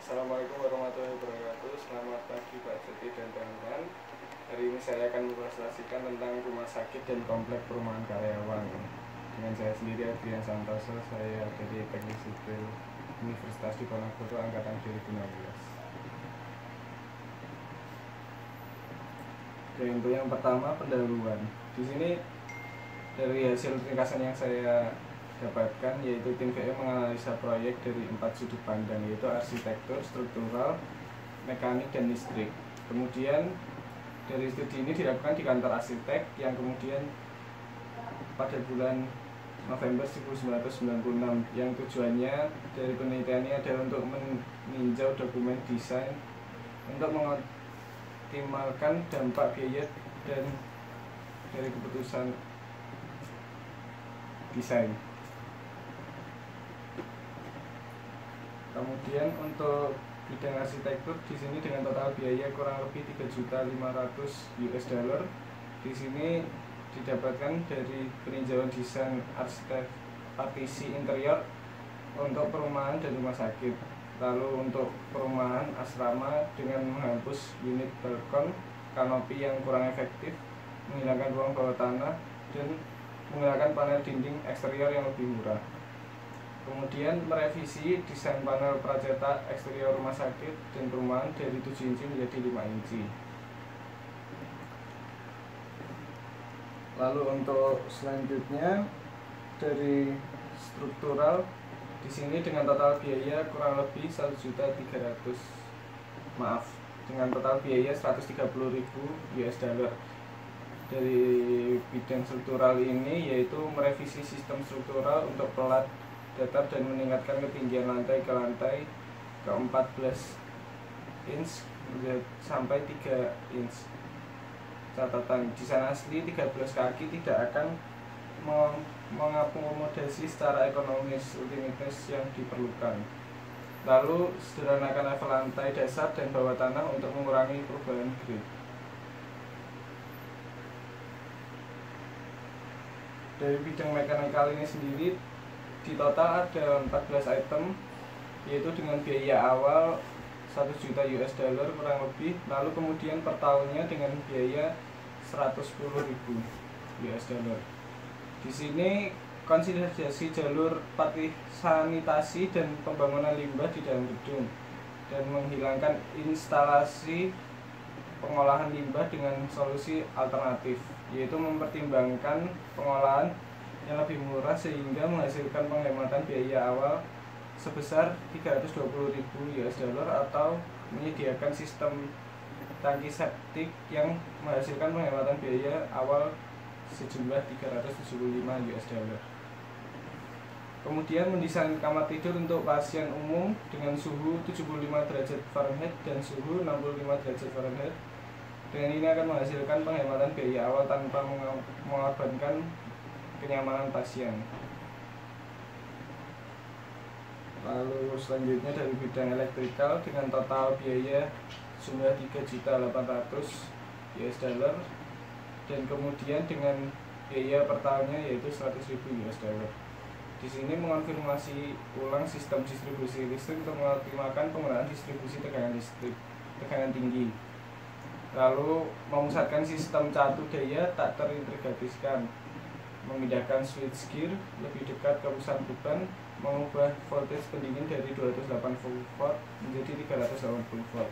Assalamualaikum warahmatullahi wabarakatuh. Selamat pagi Pak Jati dan teman-teman. Hari ini saya akan mempresentasikan tentang rumah sakit dan komplek perumahan karyawan. Dengan saya sendiri Adrian Santoso, saya dari Teknik Sipil Universitas Diponegoro angkatan 2016. Oke, untuk yang pertama pendahuluan. Di sini dari hasil ringkasan yang saya dapatkan, yaitu tim VE menganalisa proyek dari 4 sudut pandang, yaitu arsitektur, struktural, mekanik, dan listrik. Kemudian dari studi ini dilakukan di kantor arsitek yang kemudian pada bulan November 1996, yang tujuannya dari penelitiannya adalah untuk meninjau dokumen desain untuk mengoptimalkan dampak biaya dan dari keputusan desain. Kemudian untuk bidang arsitektur di sini dengan total biaya kurang lebih 3.500.000 US dollar. Di sini didapatkan dari peninjauan desain arsitek partisi interior untuk perumahan dan rumah sakit. Lalu untuk perumahan asrama dengan menghapus unit balkon, kanopi yang kurang efektif, menghilangkan ruang bawah tanah, dan menggunakan panel dinding eksterior yang lebih murah. Kemudian merevisi desain panel pracetak eksterior rumah sakit dan perumahan dari 7 inci menjadi 5 inci. Lalu untuk selanjutnya dari struktural, di sini dengan total biaya kurang lebih 1.300.000, dengan total biaya 130.000 US dollar. Dari bidang struktural ini yaitu merevisi sistem struktural untuk pelat datar dan meningkatkan ketinggian lantai ke lantai ke 14 inch sampai 3 inch. Catatan, desain asli 13 kaki tidak akan mengakomodasi secara ekonomis utilitas yang diperlukan. Lalu sederhanakan level lantai dasar dan bawah tanah untuk mengurangi perubahan grade. Dari bidang mekanikal ini sendiri di total ada 14 item, yaitu dengan biaya awal 1 juta US dollar kurang lebih, lalu kemudian per tahunnya dengan biaya 110.000 US dollar. Di sini konsiderasi jalur sanitasi dan pembangunan limbah di dalam gedung dan menghilangkan instalasi pengolahan limbah dengan solusi alternatif, yaitu mempertimbangkan pengolahan yang lebih murah sehingga menghasilkan penghematan biaya awal sebesar 320.000 US dollar, atau menyediakan sistem tangki septik yang menghasilkan penghematan biaya awal sejumlah 375 US dollar. Kemudian mendesain kamar tidur untuk pasien umum dengan suhu 75 derajat Fahrenheit dan suhu 65 derajat Fahrenheit. Dengan ini akan menghasilkan penghematan biaya awal tanpa mengorbankan kenyamanan pasien. Lalu selanjutnya dari bidang elektrikal dengan total biaya jumlah 3.800.000 US dollar, dan kemudian dengan biaya per tahunnya yaitu 100.000 US dollar. Di sini mengonfirmasi ulang sistem distribusi listrik untuk mengoptimalkan penggunaan distribusi tegangan tinggi. Lalu memusatkan sistem catu daya tak terintegrasikan, memindahkan switchgear lebih dekat ke pusat beban, mengubah voltage pendingin dari 280 volt menjadi 380 volt.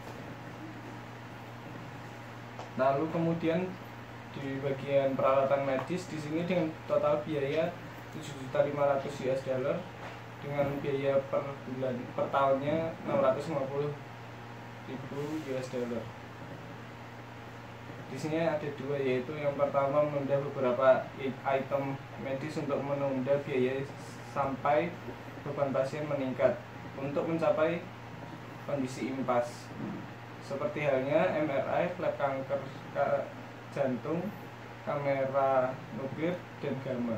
Lalu kemudian di bagian peralatan medis, di sini dengan total biaya 7.500.000 US dollar, dengan biaya per tahunnya 650.000 US dollar. Di sini ada dua, yaitu yang pertama menunda beberapa item medis untuk menunda biaya sampai beban pasien meningkat untuk mencapai kondisi impas, seperti halnya MRI, lab kanker jantung, kamera nuklir, dan gamma,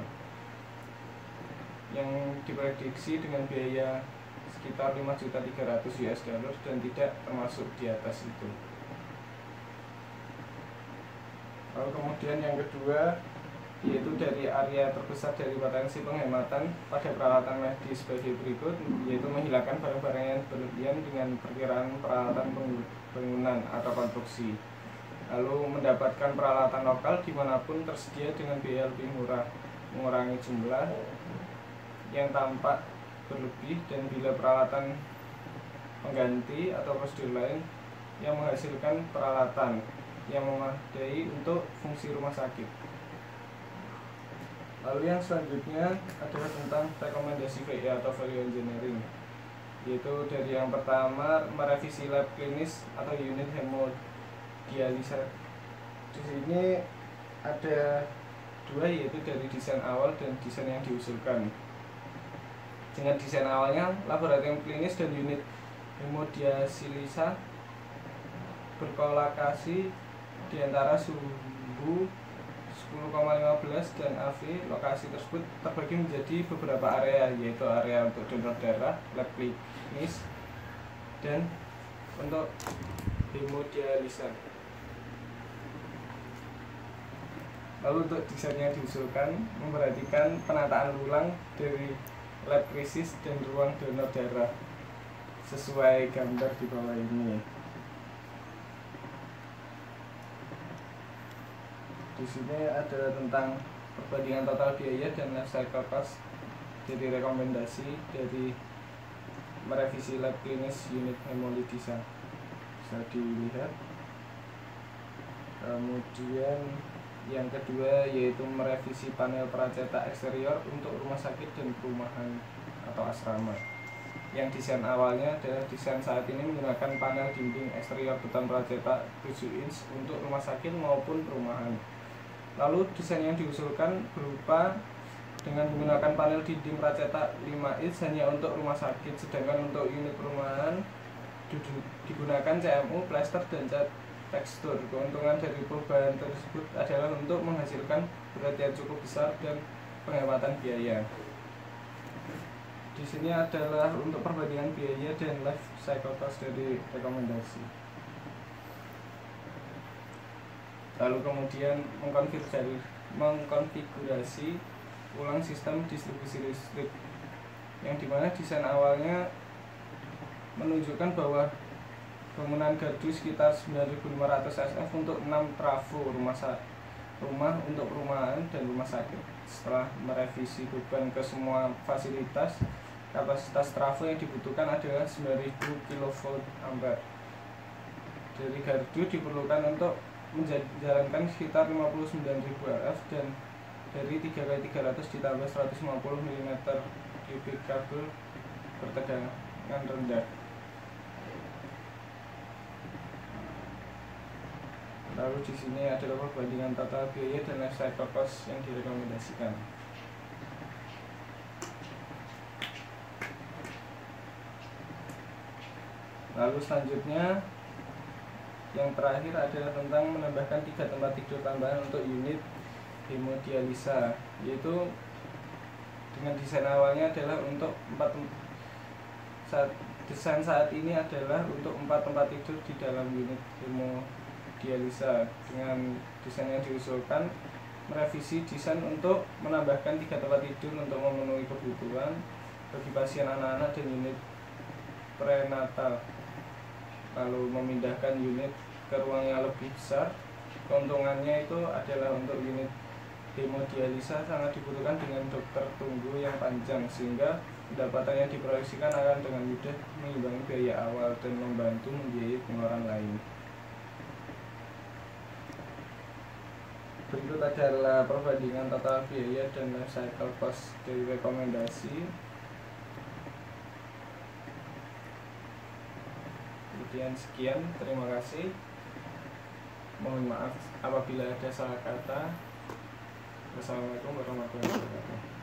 yang diprediksi dengan biaya sekitar 5.300.000 US dollar dan tidak termasuk di atas itu. Lalu kemudian yang kedua yaitu dari area terbesar dari potensi penghematan pada peralatan medis sebagai berikut, yaitu menghilangkan barang-barang yang berlebihan dengan perkiraan peralatan bangunan atau konstruksi, lalu mendapatkan peralatan lokal dimanapun tersedia dengan biaya lebih murah, mengurangi jumlah yang tampak berlebih, dan bila peralatan pengganti atau prosedur lain yang menghasilkan peralatan yang memadai untuk fungsi rumah sakit. Lalu yang selanjutnya adalah tentang rekomendasi VE atau value engineering, yaitu dari yang pertama merevisi lab klinis atau unit hemodialisa. Di sini ada dua, yaitu dari desain awal dan desain yang diusulkan. Dengan desain awalnya, laboratorium klinis dan unit hemodialisa berkolokasi di antara suhu 10,15 dan AV. Lokasi tersebut terbagi menjadi beberapa area, yaitu area untuk donor darah, lab klinis, dan untuk hemodialisa. Lalu untuk desain yang diusulkan memperhatikan penataan ulang dari lab krisis dan ruang donor darah sesuai gambar di bawah ini. Di sini ada tentang perbandingan total biaya dan life cycle cost dari rekomendasi dari merevisi lab klinis unit hemodialisa, bisa dilihat. Kemudian yang kedua yaitu merevisi panel pracetak eksterior untuk rumah sakit dan perumahan atau asrama. Yang desain awalnya adalah desain saat ini menggunakan panel dinding eksterior beton pracetak 7 inch untuk rumah sakit maupun perumahan. Lalu desain yang diusulkan berupa dengan menggunakan panel dinding pracetak 5 inch hanya untuk rumah sakit, sedangkan untuk unit perumahan digunakan CMU, plester, dan cat tekstur. Keuntungan dari perubahan tersebut adalah untuk menghasilkan berat yang cukup besar dan penghematan biaya. Di sini adalah untuk perbandingan biaya dan life cycle cost dari rekomendasi. Lalu kemudian mengkonfigurasi ulang sistem distribusi listrik, yang dimana desain awalnya menunjukkan bahwa bangunan gardu sekitar 9.500 SF untuk 6 trafo rumah untuk perumahan dan rumah sakit. Setelah merevisi beban ke semua fasilitas, kapasitas trafo yang dibutuhkan adalah 9.000 kV ampere. Dari gardu diperlukan untuk menjalankan sekitar 59.000 RF, dan dari 3x300 ditambah 150 mm kubik kabel bertegangan rendah. Lalu di sini adalah perbandingan total biaya dan life cycle cost yang direkomendasikan. Lalu selanjutnya yang terakhir adalah tentang menambahkan 3 tempat tidur tambahan untuk unit hemodialisa, yaitu dengan desain awalnya adalah untuk desain saat ini adalah untuk 4 tempat tidur di dalam unit hemodialisa. Dengan desain yang diusulkan merevisi desain untuk menambahkan 3 tempat tidur untuk memenuhi kebutuhan bagi pasien anak-anak dan unit prenatal, lalu memindahkan unit ke ruang yang lebih besar. Keuntungannya itu adalah untuk unit hemodialisa sangat dibutuhkan dengan dokter tunggu yang panjang, sehingga pendapatan yang diproyeksikan akan dengan mudah mengimbangi biaya awal dan membantu membiayai pengeluaran lain. Berikut adalah perbandingan total biaya dan life cycle cost dari rekomendasi. Kemudian sekian, terima kasih. Mohon maaf apabila ada salah kata. Wassalamualaikum warahmatullahi wabarakatuh.